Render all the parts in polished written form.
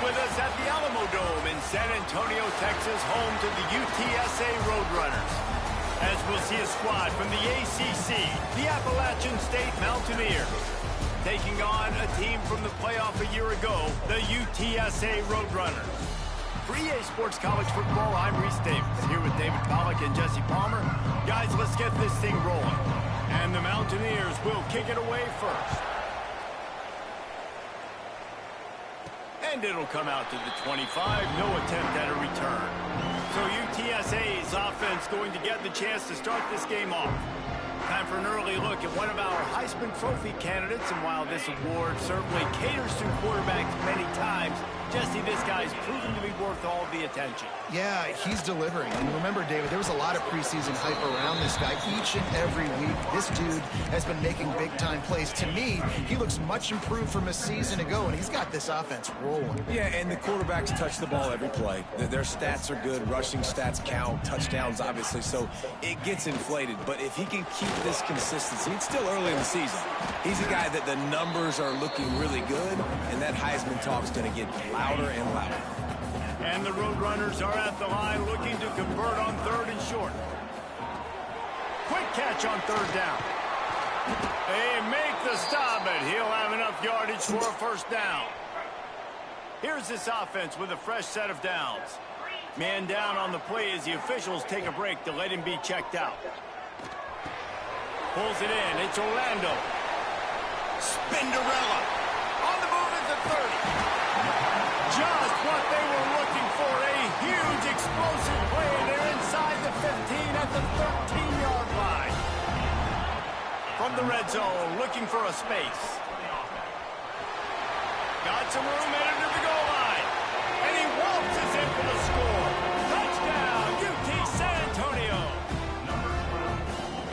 with us at the Alamo Dome in San Antonio, Texas, home to the UTSA Roadrunners. As we'll see a squad from the ACC, the Appalachian State Mountaineers, taking on a team from the playoff a year ago, the UTSA Roadrunners. For EA Sports College Football, I'm Reese Davis, here with David Pollack and Jesse Palmer. Guys, let's get this thing rolling. And the Mountaineers will kick it away first. And it'll come out to the 25, no attempt at a return. So UTSA's offense going to get the chance to start this game off. Time for an early look at one of our Heisman Trophy candidates, and while this award certainly caters to quarterbacks many times, Jesse, this guy's proven to be worth all the attention. Yeah, he's delivering. And remember, David, there was a lot of preseason hype around this guy each and every week. This dude has been making big-time plays. To me, he looks much improved from a season ago, and he's got this offense rolling. Yeah, and the quarterbacks touch the ball every play. Their stats are good. Rushing stats count. Touchdowns, obviously. So it gets inflated. But if he can keep this consistency, it's still early in the season. He's a guy that the numbers are looking really good, and that Heisman talk's going to get louder and louder. And the Roadrunners are at the line looking to convert on 3rd and short. Quick catch on 3rd down. They make the stop, but he'll have enough yardage for a first down. Here's this offense with a fresh set of downs. Man down on the play as the officials take a break to let him be checked out. Pulls it in. It's Orlando. Spinderella. On the move at the 30. Just what they were looking for, a huge explosive play, and they're inside the 15 at the 13-yard line. From the red zone, looking for a space. Got some room headed to the goal line. And he waltzes in for the score. Touchdown, UT San Antonio.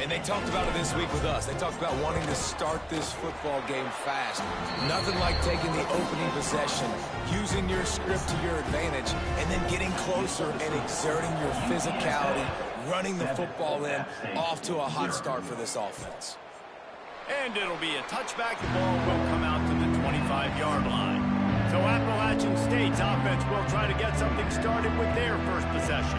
And they talked about it this week with us. They talked about wanting to start this football game fast. Nothing like taking the opening possession, using your script to your advantage, and then getting closer and exerting your physicality, running the football in, off to a hot start for this offense. And it'll be a touchback. The ball will come out to the 25-yard line. So Appalachian State's offense will try to get something started with their first possession.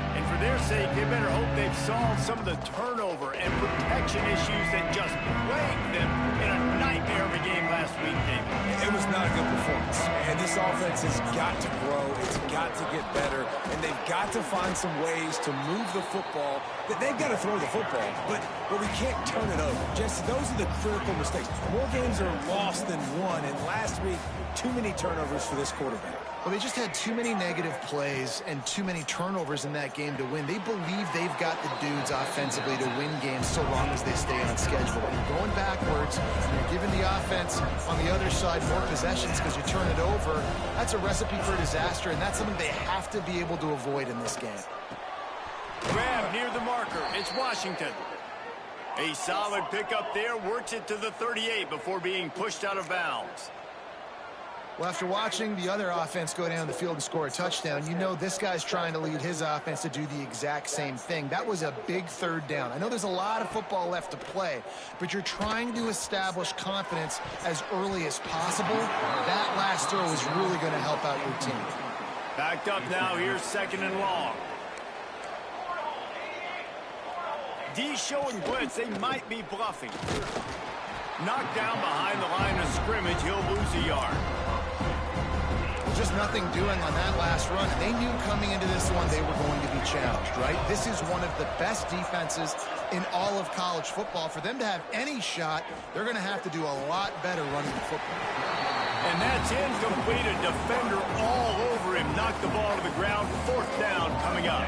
And for their sake, they better hope they've solved some of the turnover and protection issues that just plagued them in a nightmare of a game last week, David. It was not a good performance. And this offense has got to grow. It's got to get better. And they've got to find some ways to move the football. They've got to throw the football, but we can't turn it over. Just those are the critical mistakes. More games are lost than won. And last week, too many turnovers for this quarterback. Well, they just had too many negative plays and too many turnovers in that game to win. They believe they've got the dudes offensively to win games so long as they stay on schedule. When you're going backwards, and you're giving the offense on the other side more possessions because you turn it over, that's a recipe for disaster, and that's something they have to be able to avoid in this game. Grab near the marker. It's Washington. A solid pickup there. Works it to the 38 before being pushed out of bounds. Well, after watching the other offense go down the field and score a touchdown, you know this guy's trying to lead his offense to do the exact same thing. That was a big 3rd down. I know there's a lot of football left to play, but you're trying to establish confidence as early as possible. That last throw is really going to help out your team. Backed up now. Here's 2nd and long. D showing blitz. They might be bluffing. Knocked down behind the line of scrimmage. He'll lose a yard. Just nothing doing on that last run. They knew coming into this one they were going to be challenged, right? This is one of the best defenses in all of college football. For them to have any shot, they're going to have to do a lot better running the football. And that's incomplete. A defender all over him. Knocked the ball to the ground. 4th down coming up.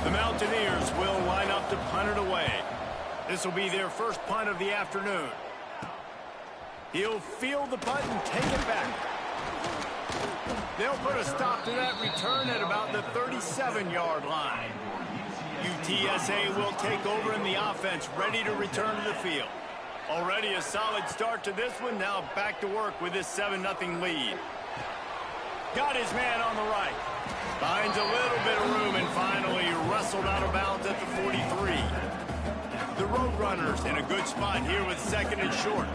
The Mountaineers will line up to punt it away. This will be their first punt of the afternoon. He'll field the punt and take it back. They'll put a stop to that return at about the 37-yard line. UTSA will take over in the offense, ready to return to the field. Already a solid start to this one. Now back to work with this 7-0 lead. Got his man on the right. Finds a little bit of room and finally wrestled out of bounds at the 43. The Roadrunners in a good spot here with 2nd and short.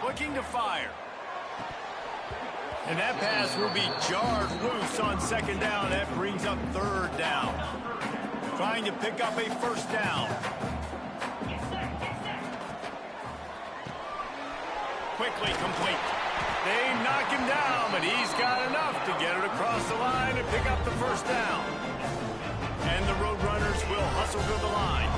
Looking to fire. And that pass will be jarred loose on second down. That brings up third down. Trying to pick up a first down. Quickly complete. They knock him down, but he's got enough to get it across the line and pick up the first down. And the Roadrunners will hustle to the line.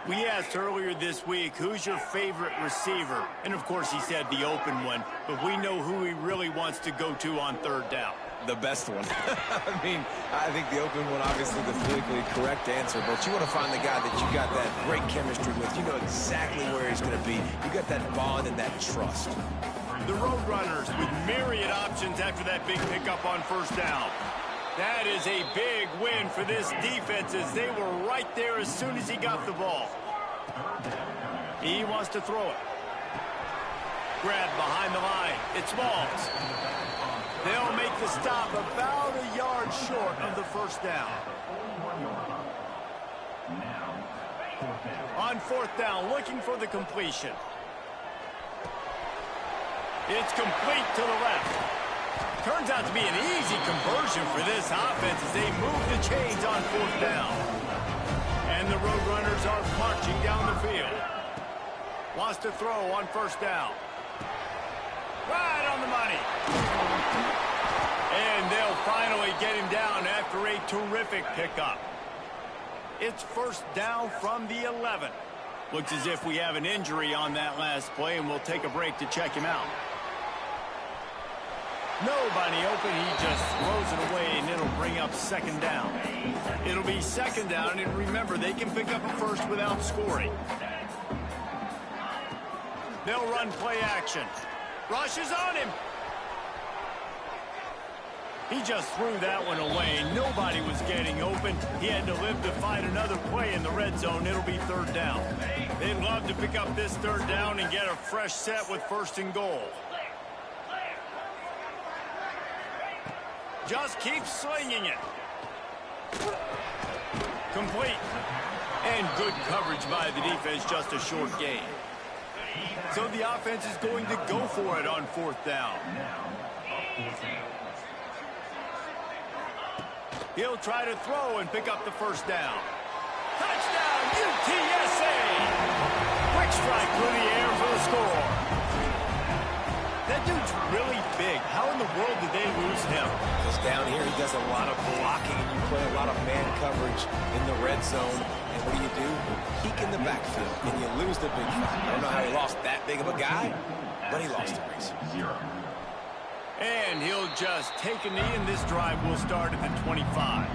We asked earlier this week, who's your favorite receiver? And, of course, he said the open one, but we know who he really wants to go to on third down. The best one. I mean, I think the open one, obviously the politically correct answer, but you want to find the guy that you got that great chemistry with. You know exactly where he's going to be. You got that bond and that trust. The Roadrunners with myriad options after that big pickup on first down. That is a big win for this defense as they were right there as soon as he got the ball. He wants to throw it. Grab behind the line. It's Smalls. They'll make the stop about a yard short of the first down. On fourth down, looking for the completion. It's complete to the left. Turns out to be an easy conversion for this offense as they move the chains on fourth down. And the Roadrunners are marching down the field. Wants to throw on first down. Right on the money. And they'll finally get him down after a terrific pickup. It's first down from the 11. Looks as if we have an injury on that last play, and we'll take a break to check him out. Nobody open, he just throws it away, and it'll bring up second down. It'll be second down, and remember, they can pick up a first without scoring. They'll run play action. Rushes on him. He just threw that one away. Nobody was getting open. He had to live to fight another play in the red zone. It'll be third down. They'd love to pick up this third down and get a fresh set with first and goal. Just keep slinging it. Complete. And good coverage by the defense, just a short gain. So the offense is going to go for it on fourth down. He'll try to throw and pick up the first down. Touchdown, UTSA! Quick strike through the air for the score. That dude's really big. How in the world did they lose him? Because down here he does a lot of blocking, and you play a lot of man coverage in the red zone. And what do? Peek in the backfield, and you lose the big fight. I don't know how he lost that big of a guy, but he lost the race. And he'll just take a knee, and this drive will start at the 25.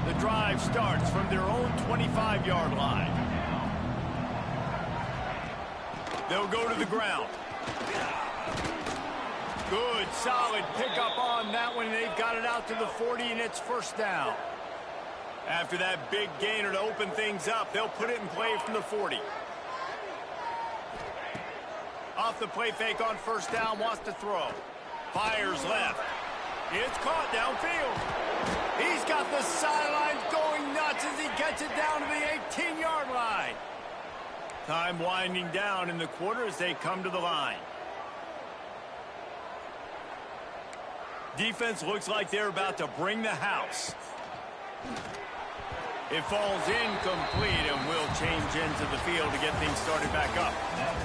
The drive starts from their own 25-yard line. They'll go to the ground. Good, solid pickup on that one. They've got it out to the 40, and it's first down. After that big gainer to open things up, they'll put it in play from the 40. Off the play fake on first down, wants to throw. Fires left. It's caught downfield. He's got the sidelines going nuts as he gets it down to the 18-yard line. Time winding down in the quarter as they come to the line. Defense looks like they're about to bring the house. It falls incomplete, and will change into the field to get things started back up.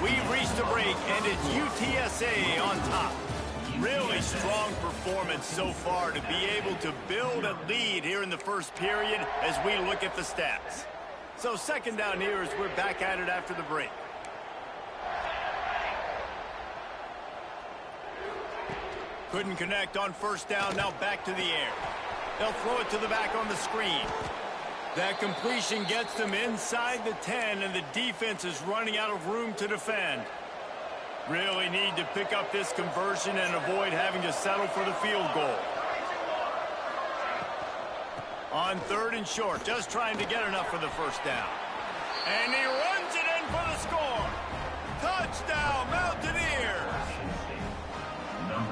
We've reached a break, and it's UTSA on top. Really strong performance so far to be able to build a lead here in the first period as we look at the stats. So second down here as we're back at it after the break. Couldn't connect on first down, now back to the air. They'll throw it to the back on the screen. That completion gets them inside the 10, and the defense is running out of room to defend. Really need to pick up this conversion and avoid having to settle for the field goal. On third and short, just trying to get enough for the first down. And he runs it in for the score. Touchdown, Mountaineers!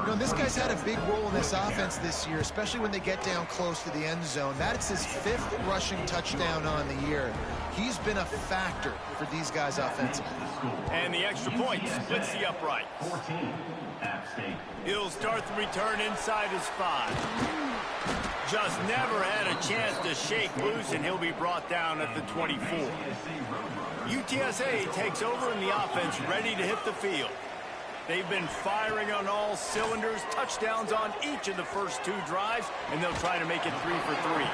You know, this guy's had a big role in this offense this year, especially when they get down close to the end zone. That's his 5th rushing touchdown on the year. He's been a factor for these guys offensively. And the extra point splits the uprights. He'll start the return inside his 5. Just never had a chance to shake loose, and he'll be brought down at the 24. UTSA takes over in the offense, ready to hit the field. They've been firing on all cylinders, touchdowns on each of the first 2 drives, and they'll try to make it 3 for 3.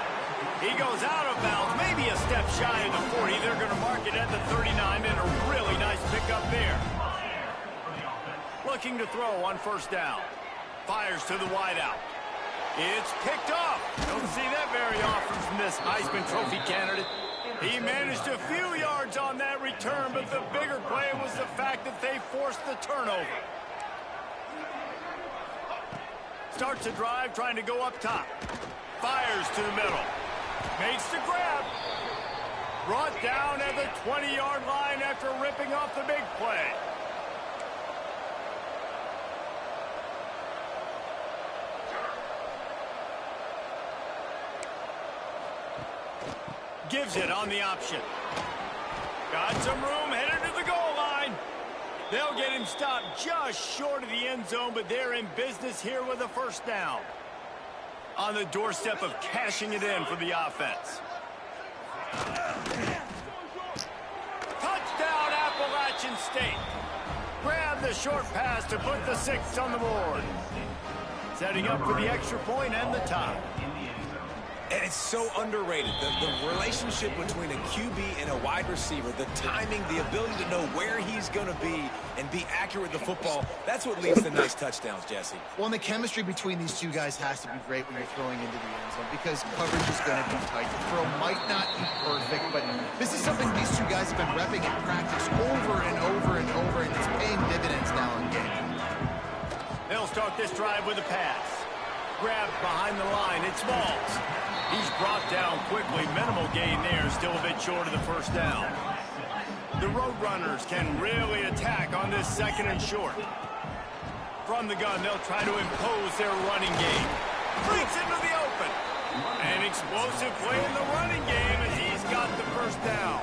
He goes out of bounds, maybe a step shy of the 40. They're going to mark it at the 39, and a really nice pickup there. Looking to throw on first down. Fires to the wideout. It's picked off. Don't see that very often from this Heisman Trophy candidate. He managed a few yards on that return, but the bigger play was the fact that they forced the turnover. Starts the drive, trying to go up top. Fires to the middle. Makes the grab. Brought down at the 20-yard line after ripping off the big play. Gives it on the option. Got some room, headed to the goal line. They'll get him stopped just short of the end zone, but they're in business here with a first down. On the doorstep of cashing it in for the offense. Touchdown, Appalachian State. Grab the short pass to put the 6 on the board. Setting up for the extra point and the tie. And it's so underrated. The relationship between a QB and a wide receiver, the timing, the ability to know where he's going to be and be accurate with the football, that's what leads to nice touchdowns, Jesse. Well, and the chemistry between these 2 guys has to be great when you're throwing into the end zone because coverage is going to be tight. The throw might not be perfect, but this is something these 2 guys have been repping in practice over and over and over, and it's paying dividends now in game. They'll start this drive with a pass. Grabbed behind the line. It's Smalls. He's brought down quickly. Minimal gain there. Still a bit short of the first down. The Roadrunners can really attack on this 2nd and short. From the gun, they'll try to impose their running game. Breaks into the open. An explosive play in the running game as he's got the first down.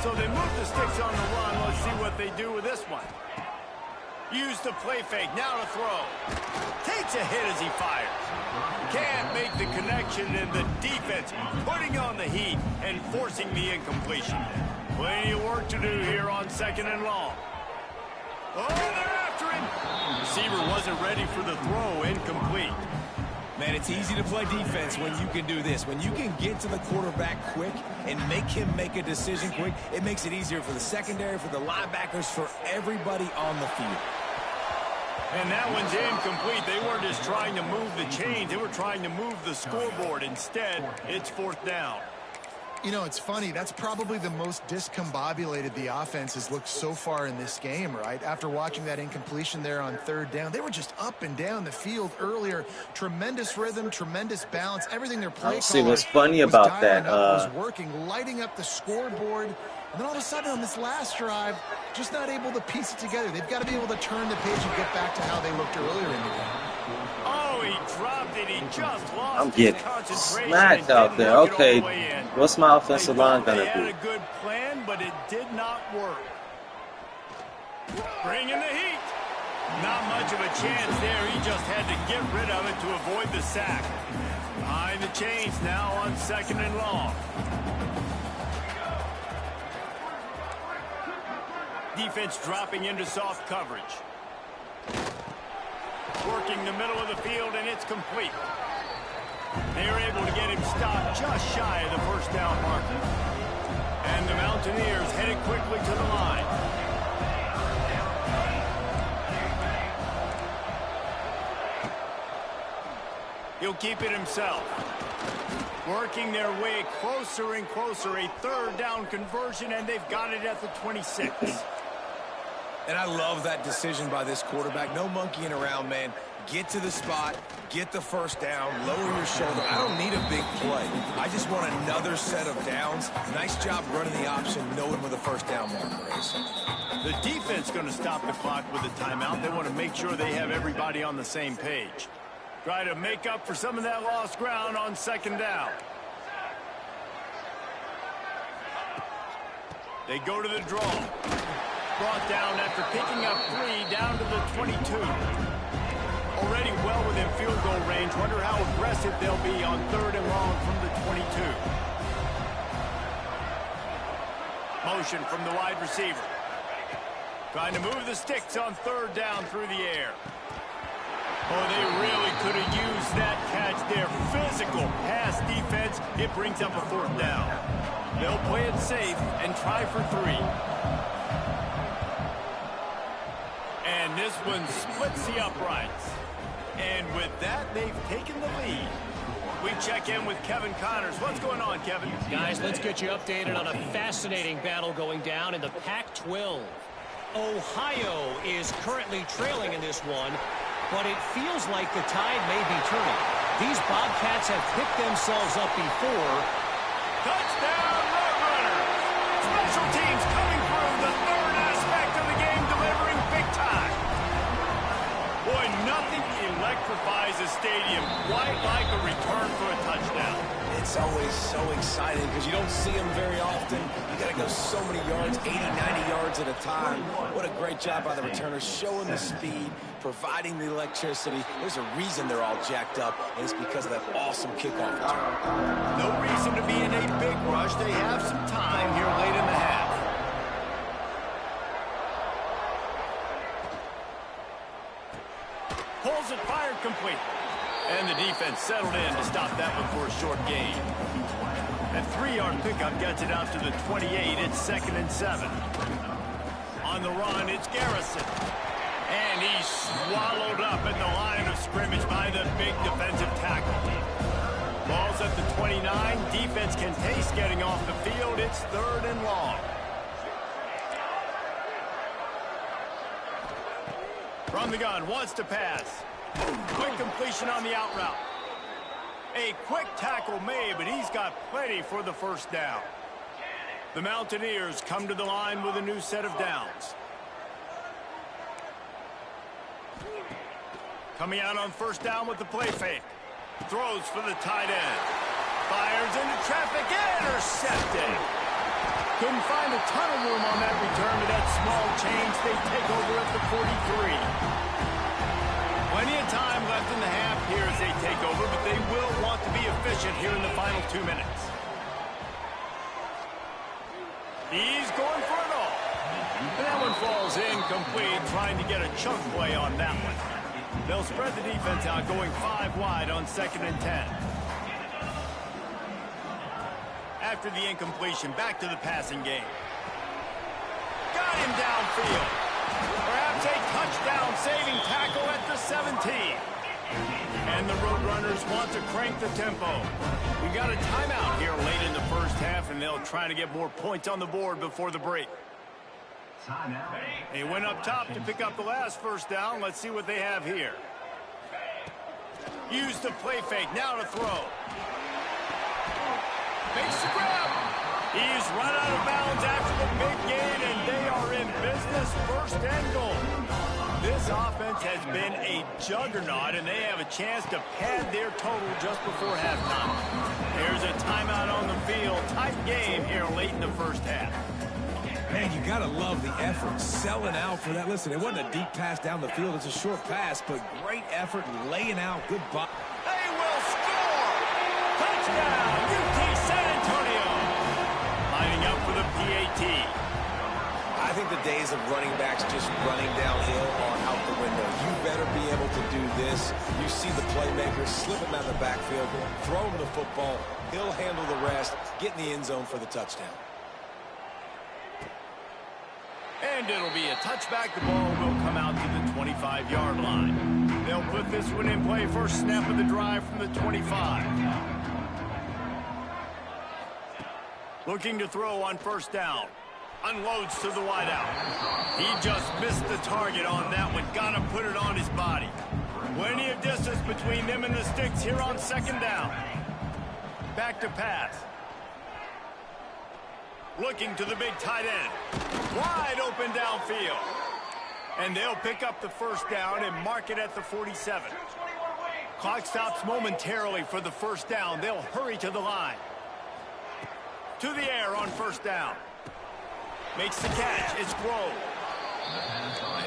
So they move the sticks on the run. Let's see what they do with this one. Use the play fake, now to throw. Takes a hit as he fires. Can't make the connection, and the defense putting on the heat and forcing the incompletion. Plenty of work to do here on 2nd and long. Oh, they're after him. Receiver wasn't ready for the throw, incomplete. Man, it's easy to play defense when you can do this. When you can get to the quarterback quick and make him make a decision quick, it makes it easier for the secondary, for the linebackers, for everybody on the field. And that one's incomplete. They weren't just trying to move the chains. They were trying to move the scoreboard. Instead, it's 4th down. You know, it's funny. That's probably the most discombobulated the offense has looked so far in this game, right? After watching that incompletion there on 3rd down, they were just up and down the field earlier. Tremendous rhythm, tremendous balance. Everything they're playing. See what's funny about that. Was working, lighting up the scoreboard. And then all of a sudden on this last drive, just not able to piece it together. They've got to be able to turn the page and get back to how they looked earlier in the game. Oh, he dropped it. He just lost I'm getting his concentration. smacked out there. Okay, what's my offensive line going to They do? had a good plan, but it did not work. Bringing the heat. Not much of a chance there. He just had to get rid of it to avoid the sack. Behind the chains now on 2nd and long. Defense dropping into soft coverage. Working the middle of the field, and it's complete. They're able to get him stopped just shy of the first down marker. And the Mountaineers headed quickly to the line. He'll keep it himself. Working their way closer and closer. A 3rd down conversion, and they've got it at the 26. And I love that decision by this quarterback. No monkeying around, man. Get to the spot, get the first down, lower your shoulder. I don't need a big play. I just want another set of downs. Nice job running the option, knowing where the first down marker is. The defense going to stop the clock with a timeout. They want to make sure they have everybody on the same page. Try to make up for some of that lost ground on 2nd down. They go to the draw. Brought down after picking up 3 down to the 22. Already well within field goal range. Wonder how aggressive they'll be on 3rd and long from the 22. Motion from the wide receiver. Trying to move the sticks on 3rd down through the air. Oh, they really could have used that catch there. Physical pass defense. It brings up a 4th down. They'll play it safe and try for 3. And this one splits the uprights. And with that, they've taken the lead. We check in with Kevin Connors. What's going on, Kevin? Guys, let's get you updated on a fascinating battle going down in the Pac-12. Ohio is currently trailing in this one, but it feels like the tide may be turning. These Bobcats have picked themselves up before. Touchdown, Roadrunners! Special teams coming through, the 3rd aspect of the game, delivering big time. Boy, nothing electrifies a stadium quite like a return for a touchdown. It's always so exciting because you don't see them very often. You got to go so many yards, 80, 90 yards at a time. What a great job by the returners, showing the speed, providing the electricity. There's a reason they're all jacked up, and it's because of that awesome kickoff return. No reason to be in a big rush. They have some time here late in the half. Pulls it, fired complete. And the defense settled in to stop that one for a short gain. That 3-yard pickup gets it out to the 28. It's 2nd and 7. On the run, it's Garrison. And he's swallowed up in the line of scrimmage by the big defensive tackle. Ball's at the 29. Defense can taste getting off the field. It's 3rd and long. From the gun, wants to pass. Quick completion on the out route. A quick tackle made, but he's got plenty for the 1st down. The Mountaineers come to the line with a new set of downs. Coming out on 1st down with the play fake. Throws for the tight end. Fires into traffic, intercepted. Couldn't find a ton of room on that return to that small change. They take over at the 43. Plenty of time left in the half here as they take over, but they will want to be efficient here in the final 2 minutes. He's going for it all. And that one falls incomplete, trying to get a chunk play on that one. They'll spread the defense out, going 5 wide on 2nd and 10. After the incompletion, back to the passing game. Got him downfield. Perhaps a touchdown-saving tackle at the 17. And the Roadrunners want to crank the tempo. We got a timeout here late in the 1st half, and they'll try to get more points on the board before the break. They went up top to pick up the last 1st down. Let's see what they have here. Use the play fake, now to throw. Makes the grab. He's run out of bounds after the big gain, and they are in business, 1st and goal. This offense has been a juggernaut, and they have a chance to pad their total just before halftime. There's a timeout on the field. Tight game here late in the 1st half. Man, you got to love the effort, selling out for that. Listen, it wasn't a deep pass down the field. It's a short pass, but great effort laying out. Good ball. They will score! Touchdown, UT San Antonio! Lining up for the PAT. I think the days of running backs just running downhill are out the window. You better be able to do this. You see the playmaker, slip him out of the backfield, throw him the football. He'll handle the rest, get in the end zone for the touchdown. And it'll be a touchback. The ball will come out to the 25-yard line. They'll put this one in play. First snap of the drive from the 25. Looking to throw on 1st down. Unloads to the wideout. He just missed the target on that one. Got to put it on his body. Plenty of distance between them and the sticks here on 2nd down. Back to pass. Looking to the big tight end. Wide open downfield. And they'll pick up the 1st down and mark it at the 47. Clock stops momentarily for the 1st down. They'll hurry to the line. To the air on 1st down. Makes the catch. It's Grove.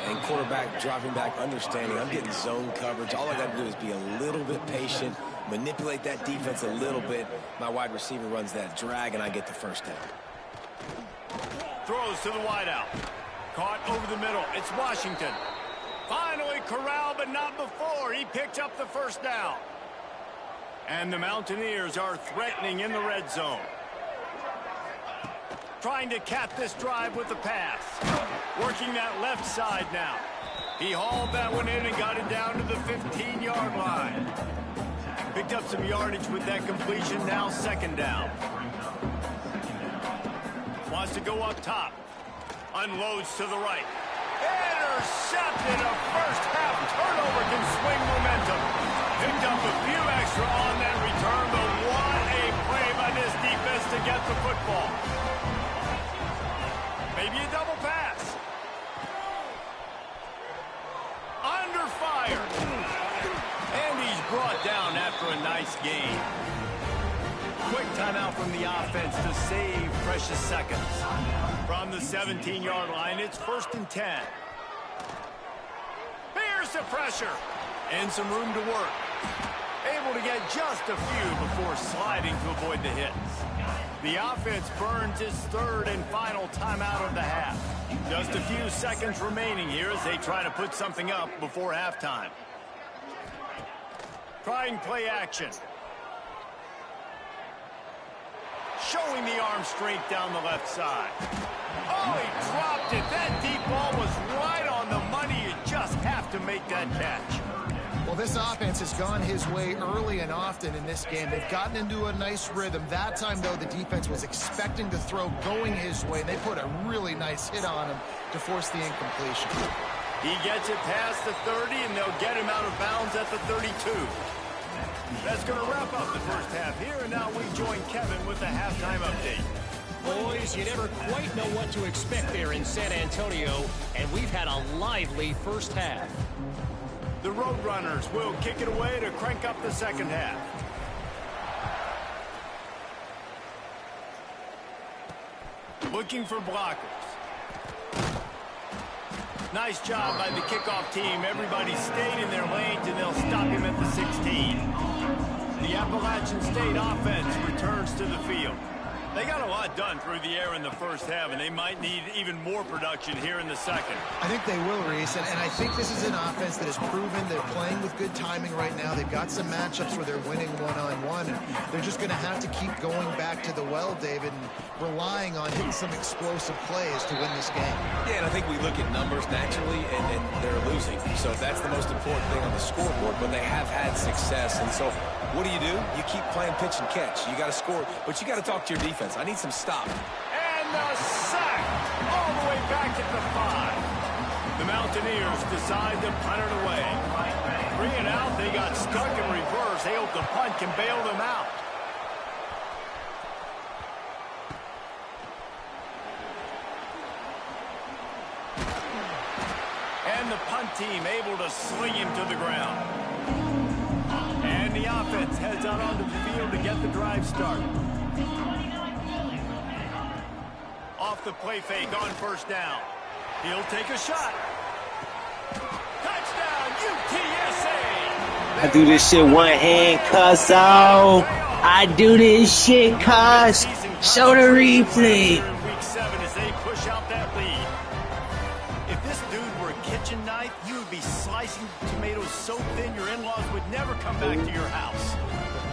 And quarterback dropping back, understanding I'm getting zone coverage. All I got to do is be a little bit patient, manipulate that defense a little bit. My wide receiver runs that drag, and I get the first down. Throws to the wideout. Caught over the middle. It's Washington. Finally corralled, but not before. He picked up the first down. And the Mountaineers are threatening in the red zone. Trying to cap this drive with the pass. Working that left side now. He hauled that one in and got it down to the 15-yard line. Picked up some yardage with that completion, now second down. Wants to go up top. Unloads to the right. Intercepted. A first-half turnover can swing momentum. Picked up a few extra on that return, but what a play by this defense to get the football. Maybe a double pass. Under fire. And he's brought down after a nice gain. Quick timeout from the offense to save precious seconds. From the 17-yard line, it's 1st and 10. Here's the pressure. And some room to work. Able to get just a few before sliding to avoid the hits. The offense burns its 3rd and final timeout of the half. Just a few seconds remaining here as they try to put something up before halftime. Trying play action. Showing the arm strength down the left side. Oh, he dropped it. That deep ball was right on the money. You just have to make that catch. Well, this offense has gone his way early and often in this game. They've gotten into a nice rhythm. That time, though, the defense was expecting to throw going his way. They put a really nice hit on him to force the incompletion. He gets it past the 30, and they'll get him out of bounds at the 32. That's going to wrap up the first half here, and now we join Kevin with the halftime update. Boys, you never quite know what to expect there in San Antonio, and we've had a lively first half. The Roadrunners will kick it away to crank up the second half. Looking for blockers. Nice job by the kickoff team. Everybody stayed in their lanes, and they'll stop him at the 16. The Appalachian State offense returns to the field. They got a lot done through the air in the first half, and they might need even more production here in the second. I think they will, Reese, and I think this is an offense that has proven they're playing with good timing right now. They've got some matchups where they're winning one-on-one, and they're just going to have to keep going back to the well, David, and relying on hitting some explosive plays to win this game. Yeah, and I think we look at numbers naturally, and they're losing. So that's the most important thing on the scoreboard, but they have had success. And so what do? You keep playing pitch and catch. You got to score, but you got to talk to your defense. I need some stop. And the sack all the way back at the 5. The Mountaineers decide to punt it away. 3 and out, they got stuck in reverse. They hope the punt can bail them out. And the punt team able to sling him to the ground. And the offense heads out onto the field to get the drive started. Off the play fake on first down. He'll take a shot. Touchdown, UTSA! I do this shit one hand, cuss out. I do this shit, cuss. Show the replay. In week 7 as they push out that lead. If this dude were a kitchen knife, you would be slicing tomatoes so thin your in-laws would never come back to your house.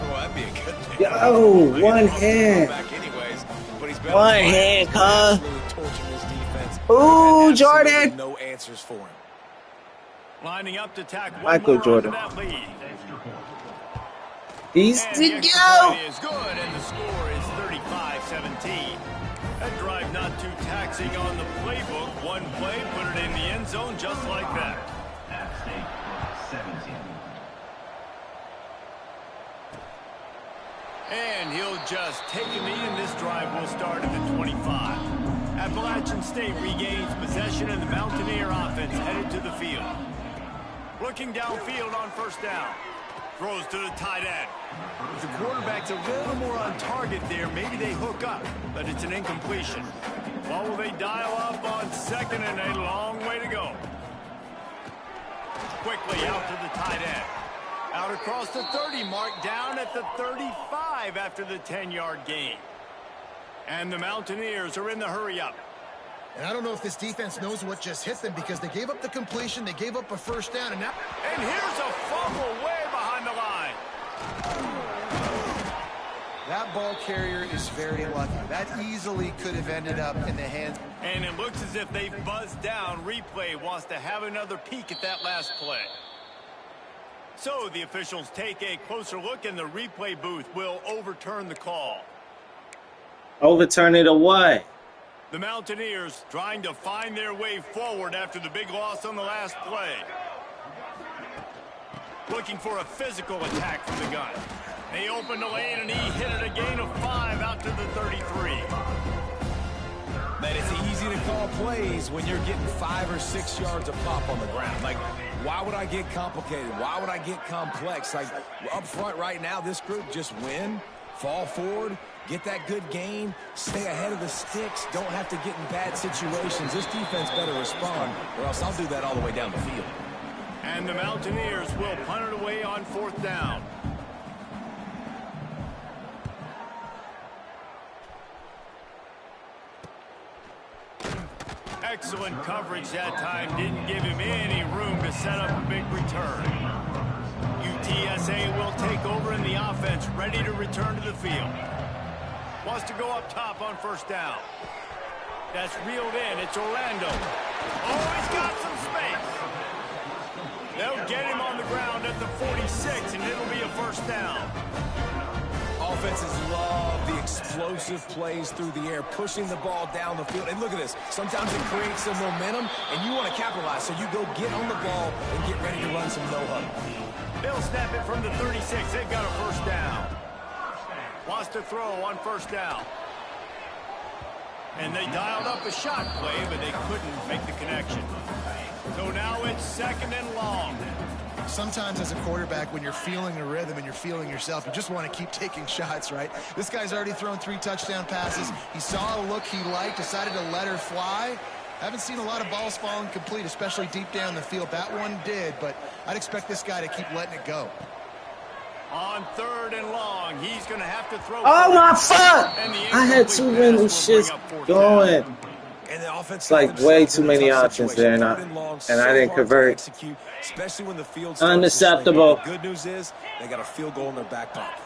Well, that'd be a good thing. Yo, one hand. One hand, huh? Ooh, Jordan. No answers for him. Lining up to tack one Michael more Jordan. that lead. He's And to the extra go. point is good, and the score is 35-17. That drive not too taxing on the playbook. One play, put it in the end zone just like that. And he'll just take a knee, and this drive will start at the 25. Appalachian State regains possession, and the Mountaineer offense headed to the field. Looking downfield on first down. Throws to the tight end. If the quarterback's a little more on target there, maybe they hook up, but it's an incompletion. What will they dial up on second and a long way to go. Quickly out to the tight end. Out across the 30 mark, down at the 35 after the 10-yard gain. And the Mountaineers are in the hurry-up. And I don't know if this defense knows what just hit them because they gave up the completion, they gave up a first down, and now... And here's a fumble way behind the line. That ball carrier is very lucky. That easily could have ended up in the hands. And it looks as if they've buzzed down. Replay wants to have another peek at that last play. So the officials take a closer look, and the replay booth will overturn the call. Overturn it or what? The Mountaineers trying to find their way forward after the big loss on the last play. Looking for a physical attack from the gun. They opened the lane, and he hit it a gain of 5 out to the 33. Man, it's easy to call plays when you're getting 5 or 6 yards of pop on the ground. Like, why would I get complicated? Why would I get complex? Like, up front right now, this group just win, fall forward, get that good gain, stay ahead of the sticks, don't have to get in bad situations. This defense better respond, or else I'll do that all the way down the field. And the Mountaineers will punt it away on 4th down. Excellent coverage that time. Didn't give him any room to set up a big return. UTSA will take over in the offense, ready to return to the field. Wants to go up top on 1st down. That's reeled in. It's Orlando. Oh, he's got some space. They'll get him on the ground at the 46, and it'll be a 1st down. Offenses love the explosive plays through the air, pushing the ball down the field. And look at this. Sometimes it creates some momentum, and you want to capitalize. So you go get on the ball and get ready to run some no-huddle. They'll snap it from the 36. They've got a 1st down. Wants to throw on 1st down. And they dialed up a shot play, but they couldn't make the connection. So now it's 2nd and long. Sometimes as a quarterback, when you're feeling a rhythm and you're feeling yourself, you just want to keep taking shots, right? This guy's already thrown 3 touchdown passes. He saw a look he liked, decided to let her fly. Haven't seen a lot of balls falling complete, especially deep down the field. That one did, but I'd expect this guy to keep letting it go. On 3rd and long, he's going to have to throw. Oh, my fuck! I had too many shits going. And the offense It's like way too many options there, and I didn't convert. Especially when the field Unacceptable. The good news is they got a field goal in their back pocket.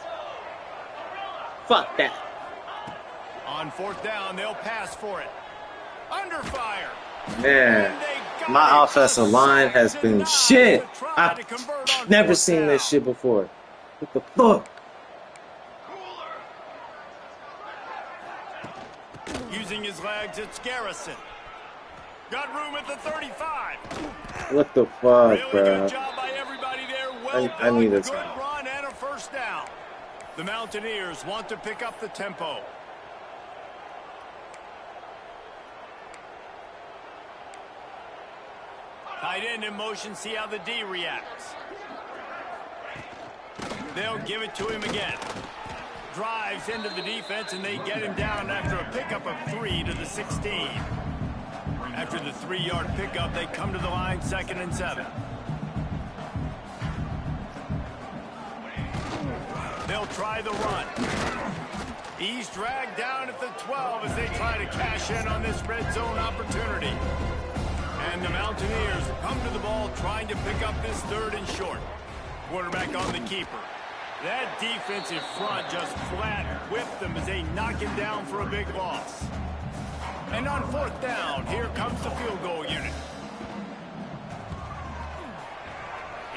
Fuck that. On 4th down, they'll pass for it. Under fire. Man, my offensive line has been shit. I've never seen this shit before. What the fuck? Using his legs, it's Garrison. Got room at the 35. What the fuck, Really bro? good job by everybody there. Well I need this good guy. run and a 1st down. The Mountaineers want to pick up the tempo. Tight end in motion, see how the D reacts. They'll give it to him again. Drives into the defense, and they get him down after a pickup of 3 to the 16. After the 3-yard pickup, they come to the line 2nd and 7. They'll try the run. He's dragged down at the 12 as they try to cash in on this red zone opportunity. And the Mountaineers come to the ball trying to pick up this 3rd and short. Quarterback on the keeper. That defensive front just flat whipped them as they knock him down for a big loss. And on 4th down, here comes the field goal unit.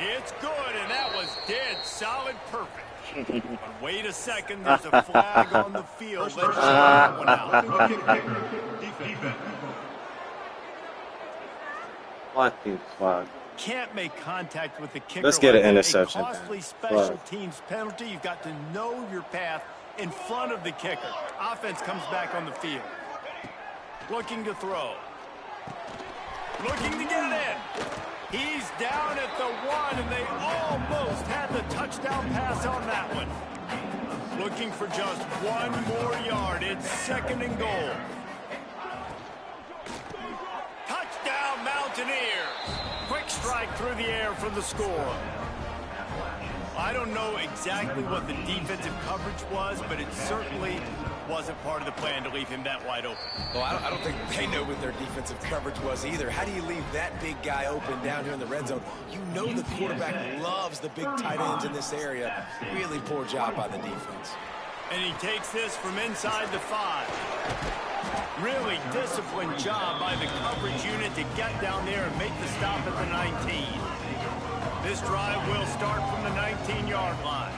It's good, and that was dead solid perfect. But wait a second, there's a flag on the field. Let's check that one out. What the fuck? Can't make contact with the kicker. Let's get an like interception. A costly special teams penalty. You've got to know your path in front of the kicker. Offense comes back on the field. Looking to throw. Looking to get it in. He's down at the 1, and they almost had the touchdown pass on that one. Looking for just 1 more yard. It's 2nd and goal. Mountaineers. Quick strike through the air for the score. I don't know exactly what the defensive coverage was, but it certainly wasn't part of the plan to leave him that wide open. Well, I don't think they know what their defensive coverage was either. How do you leave that big guy open down here in the red zone? You know the quarterback loves the big tight ends in this area. Really poor job by the defense. And he takes this from inside the 5. Really disciplined job by the coverage unit to get down there and make the stop at the 19. This drive will start from the 19-yard line.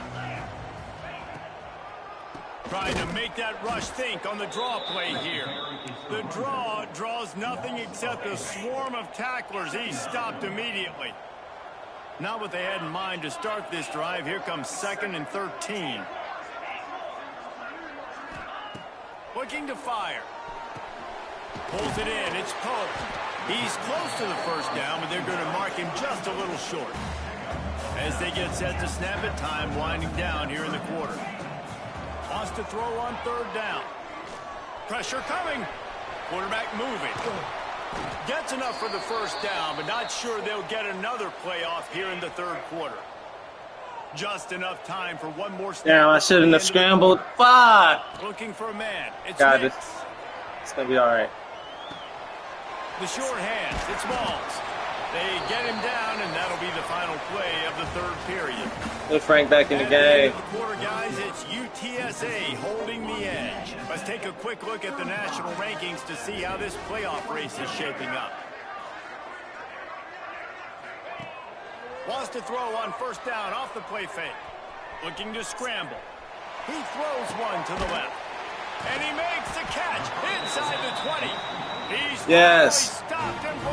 Trying to make that rush think on the draw play here. The draw draws nothing except a swarm of tacklers. He's stopped immediately. Not what they had in mind to start this drive. Here comes 2nd and 13. Looking to fire. Pulls it in. It's Pope. He's close to the first down, but they're going to mark him just a little short. As they get set to snap it, time winding down here in the quarter. Wants to throw on 3rd down. Pressure coming. Quarterback moving. Gets enough for the first down, but not sure they'll get another play off here in the 3rd quarter. Just enough time for one more snap. Damn, I shouldn't have scrambled. Fuck! Looking for a man. It's Got it. Mix. It's going to be all right. The short hands. It's Balls. They get him down, and that'll be the final play of the 3rd period. Put Frank back in the game. At the end of the quarter, guys, it's UTSA holding the edge. Let's take a quick look at the national rankings to see how this playoff race is shaping up. Wants to throw on 1st down off the play fake. Looking to scramble. He throws one to the left. And he makes the catch inside the 20. Yes.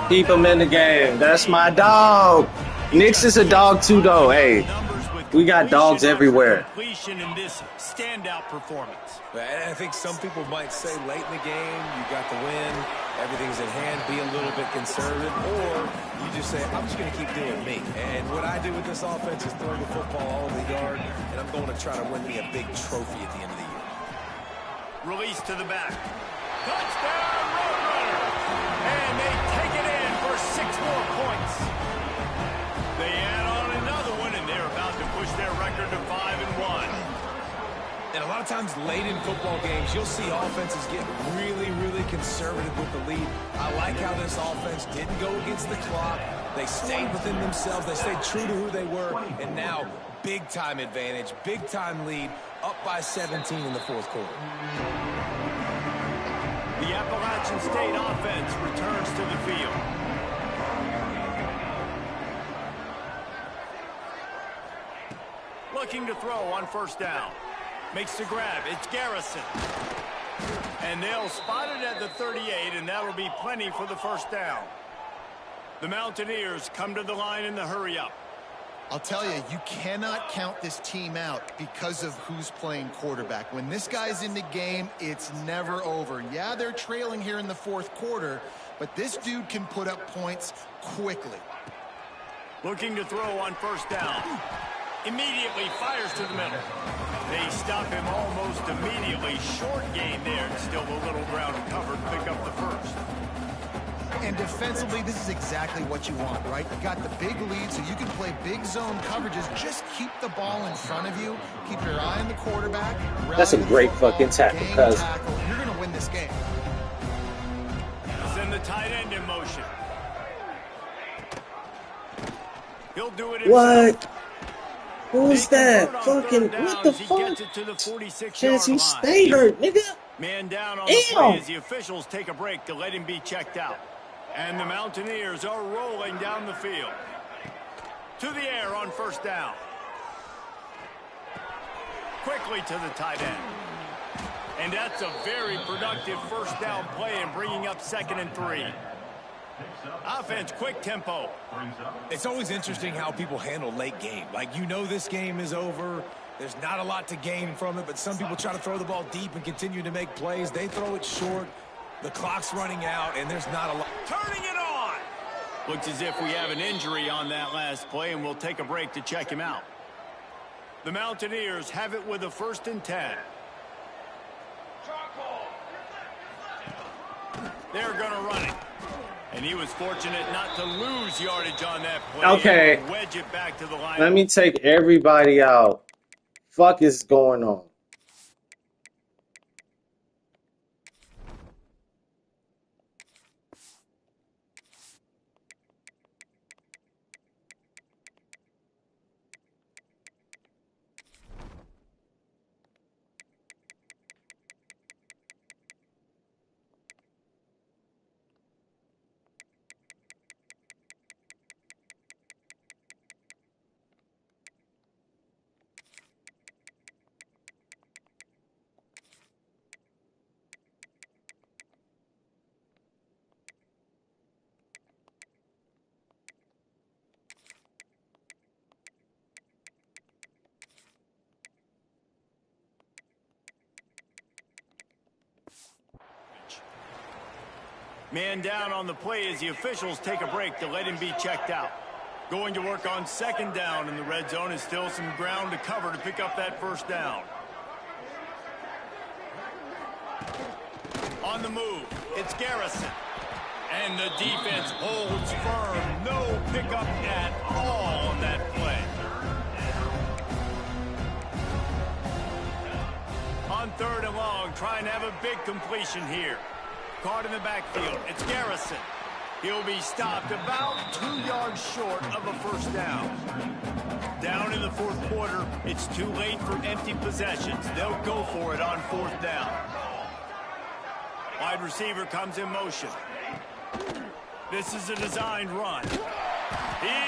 Keep him in the game. That's my dog. Nix is a dog too, though. Hey, we got dogs everywhere. In this standout performance. And I think some people might say late in the game, you got the win, everything's in hand, be a little bit conservative, or you just say, I'm just going to keep doing me. And what I do with this offense is throw the football all over the yard, and I'm going to try to win me a big trophy at the end of the year. Release to the back. Touchdown, Roadrunner! And they take it in for 6 more points. They add on another one, and they're about to push their record to 5-1. And a lot of times late in football games, you'll see offenses get really, really conservative with the lead. I like how this offense didn't go against the clock. They stayed within themselves. They stayed true to who they were. And now, big-time advantage, big-time lead, up by 17 in the 4th quarter. The Appalachian State offense returns to the field. Looking to throw on 1st down. Makes the grab. It's Garrison. And they'll spot it at the 38, and that'll be plenty for the 1st down. The Mountaineers come to the line in the hurry-up. I'll tell you, you cannot count this team out because of who's playing quarterback. When this guy's in the game, it's never over. Yeah, they're trailing here in the 4th quarter, but this dude can put up points quickly. Looking to throw on 1st down. Immediately fires to the middle. They stop him almost immediately. Short gain there. Still a little ground covered. Pick up the 1st. And defensively, this is exactly what you want, right? You got the big lead, so you can play big zone coverages. Just keep the ball in front of you. Keep your eye on the quarterback. That's a great fucking tackle, cuz. You're going to win this game. Send the tight end in motion. He'll do it himself. What? Who's that? Fucking, what the fuck? Chance, you stay hurt, nigga. Man down on the play as the officials take a break to let him be checked out. And the Mountaineers are rolling down the field. To the air on 1st down. Quickly to the tight end. And that's a very productive 1st down play and bringing up 2nd and 3. Offense, quick tempo. It's always interesting how people handle late game. Like, you know this game is over. There's not a lot to gain from it, but some people try to throw the ball deep and continue to make plays. They throw it short. The clock's running out, and there's not a lot. Turning it on. Looks as if we have an injury on that last play, and we'll take a break to check him out. The Mountaineers have it with a 1st and 10. They're going to run it. And he was fortunate not to lose yardage on that play. Okay. Wedge it back to the line. Let me take everybody out. Fuck is going on? Man down on the play as the officials take a break to let him be checked out. Going to work on second down in the red zone is still some ground to cover to pick up that first down. On the move, it's Garrison. And the defense holds firm. No pickup at all on that play. On third and long, trying to have a big completion here. Caught in the backfield. It's Garrison. He'll be stopped about 2 yards short of a first down. Down in the fourth quarter, it's too late for empty possessions. They'll go for it on fourth down. Wide receiver comes in motion. This is a designed run. He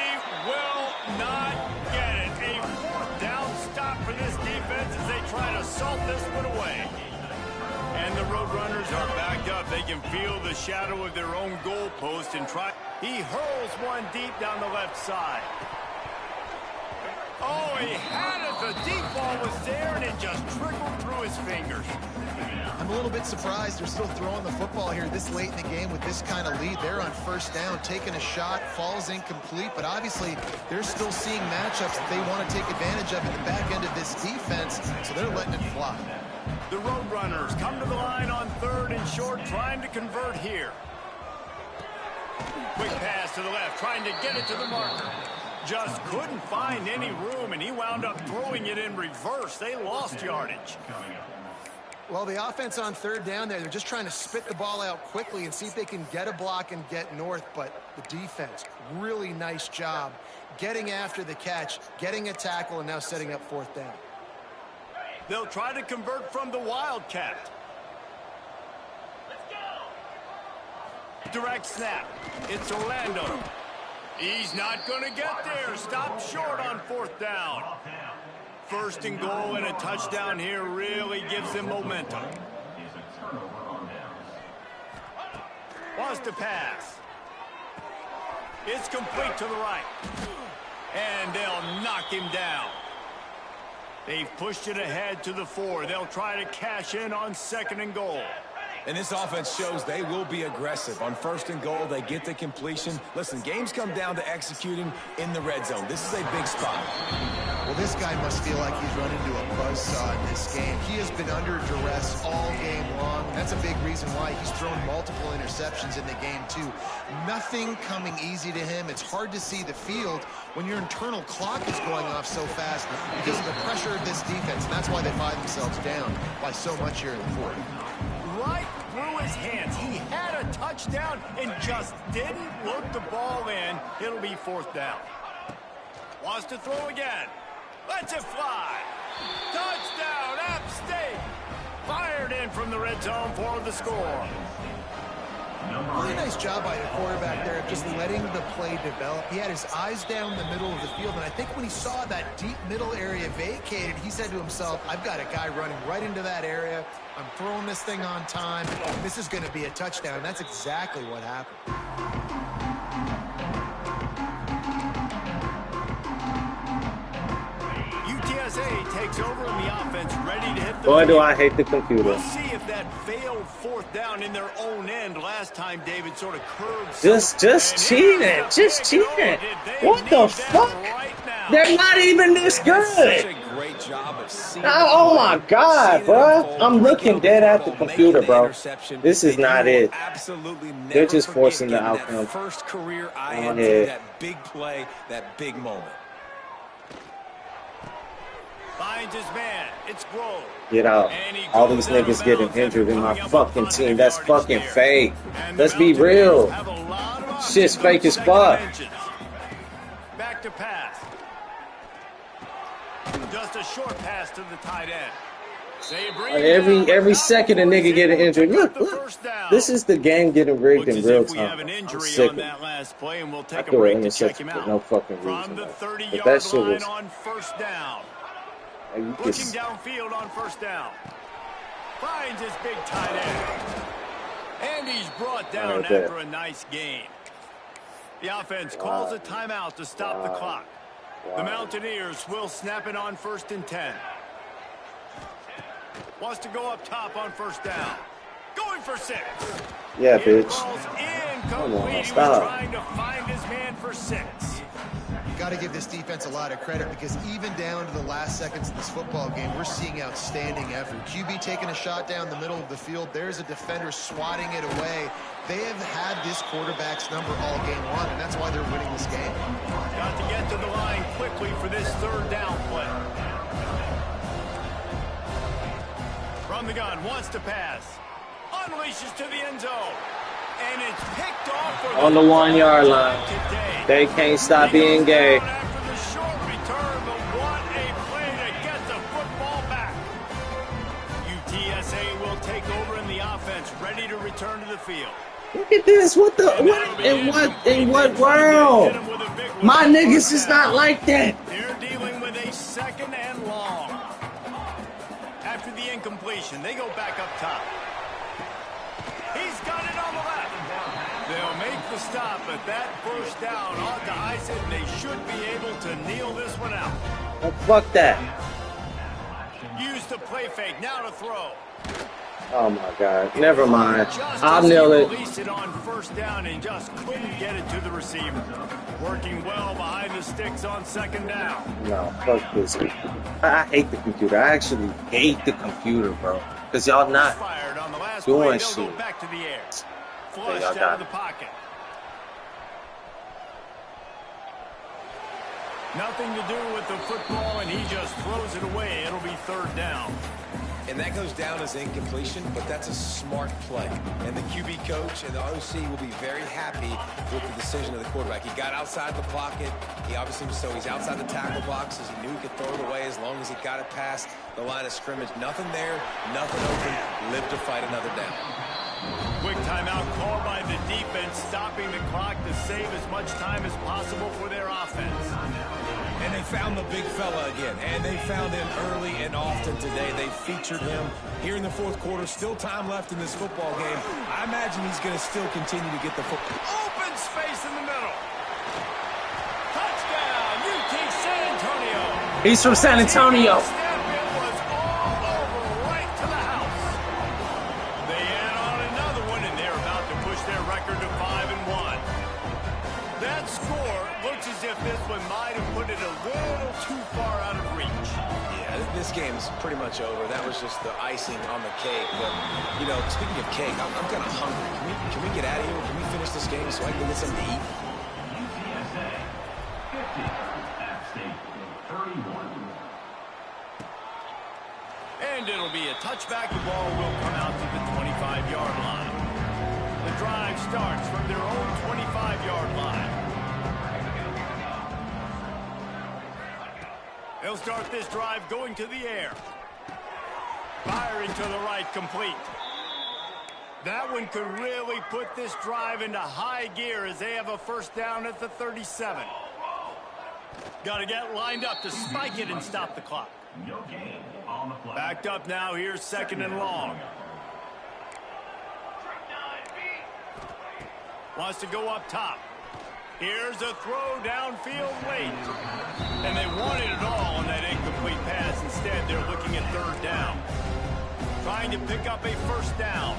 will not get it. A fourth down stop for this defense as they try to salt this one away. And the Roadrunners are backed up. They can feel the shadow of their own goalpost and try. He hurls one deep down the left side. Oh, he had it. The deep ball was there, and it just trickled through his fingers. I'm a little bit surprised they're still throwing the football here this late in the game with this kind of lead. They're on first down, taking a shot, falls incomplete, but obviously they're still seeing matchups that they want to take advantage of at the back end of this defense, so they're letting it fly. The Roadrunners come to the line on third and short, trying to convert here. Quick pass to the left, trying to get it to the marker. Just couldn't find any room, and he wound up throwing it in reverse. They lost yardage. Well, the offense on third down there, they're just trying to spit the ball out quickly and see if they can get a block and get north, but the defense, really nice job getting after the catch, getting a tackle, and now setting up fourth down. They'll try to convert from the Wildcat. Direct snap. It's Orlando. He's not going to get there. Stopped short on fourth down. First and goal and a touchdown here really gives them momentum. Wants to pass. It's complete to the right. And they'll knock him down. They've pushed it ahead to the 4. They'll try to cash in on second and goal. And this offense shows they will be aggressive. On first and goal, they get the completion. Listen, games come down to executing in the red zone. This is a big spot. Well, this guy must feel like he's run into a buzzsaw in this game. He has been under duress all game long. That's a big reason why he's thrown multiple interceptions in the game, too. Nothing coming easy to him. It's hard to see the field when your internal clock is going off so fast because of the pressure of this defense. And that's why they find themselves down by so much here in the fourth. Right through his hands. He had a touchdown and just didn't look the ball in. It'll be fourth down. Wants to throw again. Lets it fly. Touchdown, App State. Fired in from the red zone for the score. Really nice job by the quarterback there of just letting the play develop. He had his eyes down the middle of the field, and I think when he saw that deep middle area vacated, he said to himself, I've got a guy running right into that area. I'm throwing this thing on time. This is going to be a touchdown, and that's exactly what happened. UTSA takes over in the offense, ready to hit the Boy, field. do I hate the computer. We'll see if that failed fourth down in their own end. Last time David sort of curved. Just cheating. Just cheating. What the fuck? Right now. They're not even this That's such good. a great job of seeing. Oh my God, bro! I'm looking dead at the computer, bro. This is not it. Absolutely, they're just forcing the outcome. First career INT, that big play, that big moment. Finds his man. It's Grove. Get out. All these niggas getting injured in my fucking team. That's fucking fake. Let's be real. Shit's fake as fuck. Back to pass. Just a short pass to the tight end. Every second a nigga getting injured. Look. This is the game getting rigged in real time. I'm sick of it. I threw an interception for no fucking reason. But that shit was... Looking downfield on first down. Finds his big tight end. And he's brought down after a nice game. The offense calls a timeout to stop the clock. The Mountaineers will snap it on 1st and 10. Wants to go up top on first down. Going for 6. Yeah, bitch. Come on, stop. Trying to find his man for 6. Got to give this defense a lot of credit because even down to the last seconds of this football game, we're seeing outstanding effort. QB taking a shot down the middle of the field. There's a defender swatting it away. They have had this quarterback's number all game long, and that's why they're winning this game. Got to get to the line quickly for this 3rd down play. From the gun, wants to pass. Unleashes to the end zone. And it's picked off on the 1-yard line. They can't stop being gay. After the short return, but what a play to get the football back. UTSA will take over in the offense, ready to return to the field. Look at this. What in what world? My niggas is not like that. They're dealing with a 2nd and long. After the incompletion, they go back up top. He's got it on the left. They'll make the stop, but that first down ought to ice it, and they should be able to kneel this one out. Oh, fuck that. Use the play fake, now to throw. Oh my God. Never mind. I'll nail it. Released it on first down and just couldn't get it to the receiver. Working well behind the sticks on 2nd down. No, fuck this. I hate the computer. I actually hate the computer, bro. Because y'all not doing shit. Go back to the air. Flushed out of the pocket. Nothing to do with the football, and he just throws it away. It'll be 3rd down. And that goes down as incompletion, but that's a smart play. And the QB coach and the OC will be very happy with the decision of the quarterback. He got outside the pocket. He obviously was so he's outside the tackle boxes. He knew he could throw it away as long as he got it past the line of scrimmage. Nothing there, nothing open. Live to fight another down. Quick timeout called by the defense, stopping the clock to save as much time as possible for their offense. And they found the big fella again, and they found him early and often today. They featured him here in the 4th quarter. Still time left in this football game. I imagine he's going to still continue to get the football. Open space in the middle. Touchdown, UT San Antonio. He's from San Antonio. This game's pretty much over. That was just the icing on the cake. But, you know, speaking of cake, I'm kind of hungry. Can we get out of here? Can we finish this game so I can get something to eat? And it'll be a touchback. The ball will come out to the 25-yard line. The drive starts from their own 25-yard line. They'll start this drive going to the air. Firing to the right, complete. That one could really put this drive into high gear as they have a first down at the 37. Got to get lined up to spike it and stop the clock. Backed up now. Here's 2nd and long. Wants to go up top. Here's a throw downfield late. And they wanted it all on that incomplete pass. Instead, they're looking at 3rd down. Trying to pick up a first down.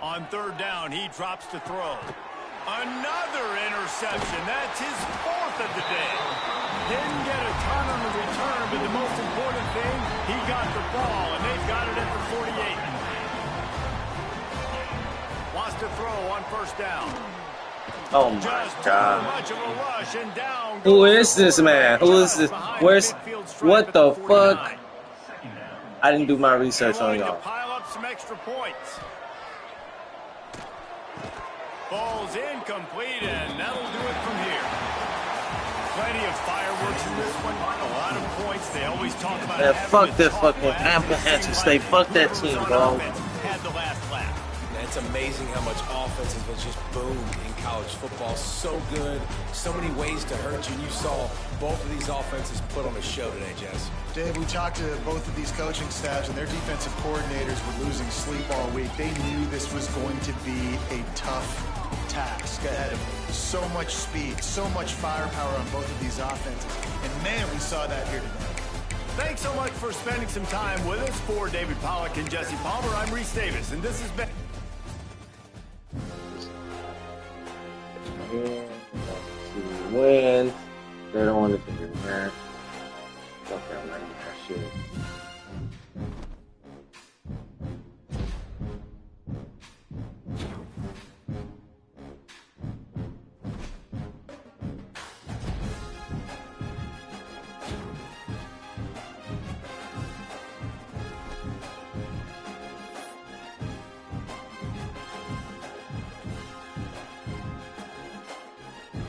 On 3rd down, he drops to throw. Another interception. That's his 4th of the day. Didn't get a ton on the return, but the most important thing, he got the ball, and they've got it at the 48. Wants to throw on 1st down. Oh my God. Much of a rush and down. Who is this man? Who is this? Where's, what the fuck? I didn't do my research on y'all. Pile up some extra points. Ball's incomplete, and that'll do it from here. Plenty of fireworks in this one. A lot of points. They always talk about. Man, fuck that fucking Appalachian State. Fuck that team, bro. Had the last lap. It's amazing how much offense has just boomed in college football. So good, so many ways to hurt you. And you saw both of these offenses put on a show today, Jess. Dave, we talked to both of these coaching staffs, and their defensive coordinators were losing sleep all week. They knew this was going to be a tough task ahead of them. So much speed, so much firepower on both of these offenses. And man, we saw that here today. Thanks so much for spending some time with us. For David Pollack and Jesse Palmer, I'm Reese Davis, and this has been... Win. They don't want it to be, man.